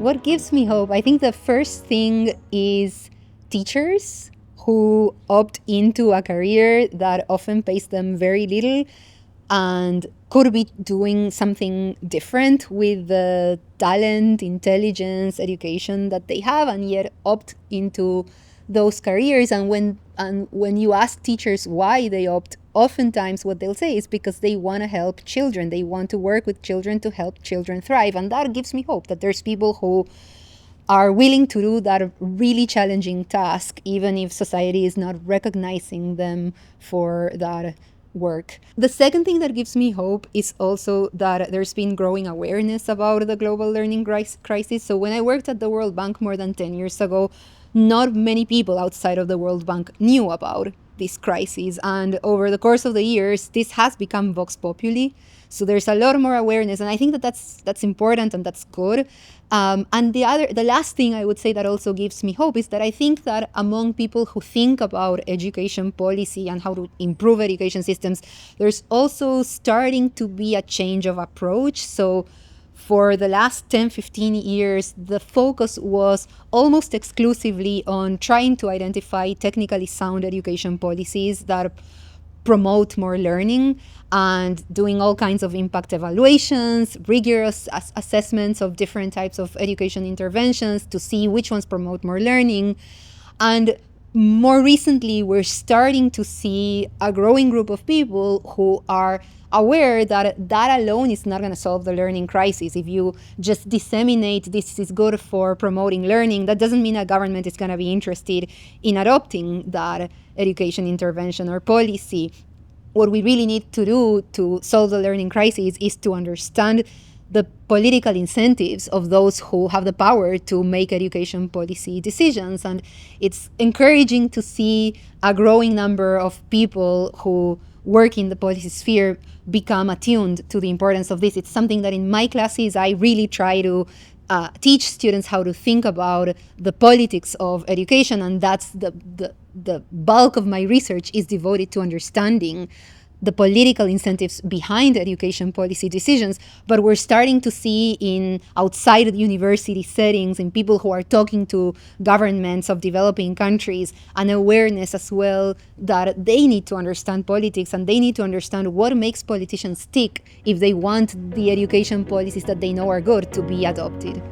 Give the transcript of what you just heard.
what gives me hope? I think the first thing is teachers who opt into a career that often pays them very little and could be doing something different with the talent, intelligence, education that they have, and yet opt into those careers. And when you ask teachers why they opt, oftentimes what they'll say is because they want to help children. They want to work with children to help children thrive. And that gives me hope that there's people who are willing to do that really challenging task, even if society is not recognizing them for that work. The second thing that gives me hope is also that there's been growing awareness about the global learning crisis. So when I worked at the World Bank more than 10 years ago, not many people outside of the World Bank knew about this crisis. And over the course of the years, this has become vox populi. So there's a lot more awareness, and I think that that's important and that's good. And the last thing I would say that also gives me hope is that I think that among people who think about education policy and how to improve education systems, there's also starting to be a change of approach. So for the last 10, 15 years, the focus was almost exclusively on trying to identify technically sound education policies that promote more learning and doing all kinds of impact evaluations, rigorous assessments of different types of education interventions to see which ones promote more learning. And more recently, we're starting to see a growing group of people who are aware that that alone is not going to solve the learning crisis. If you just disseminate this is good for promoting learning, that doesn't mean a government is going to be interested in adopting that education intervention or policy. What we really need to do to solve the learning crisis is to understand the political incentives of those who have the power to make education policy decisions. And it's encouraging to see a growing number of people who work in the policy sphere become attuned to the importance of this. It's something that in my classes I really try to teach students how to think about the politics of education, and that's the bulk of my research is devoted to understanding the political incentives behind education policy decisions. But we're starting to see in outside university settings, in people who are talking to governments of developing countries, an awareness as well that they need to understand politics and they need to understand what makes politicians tick if they want the education policies that they know are good to be adopted.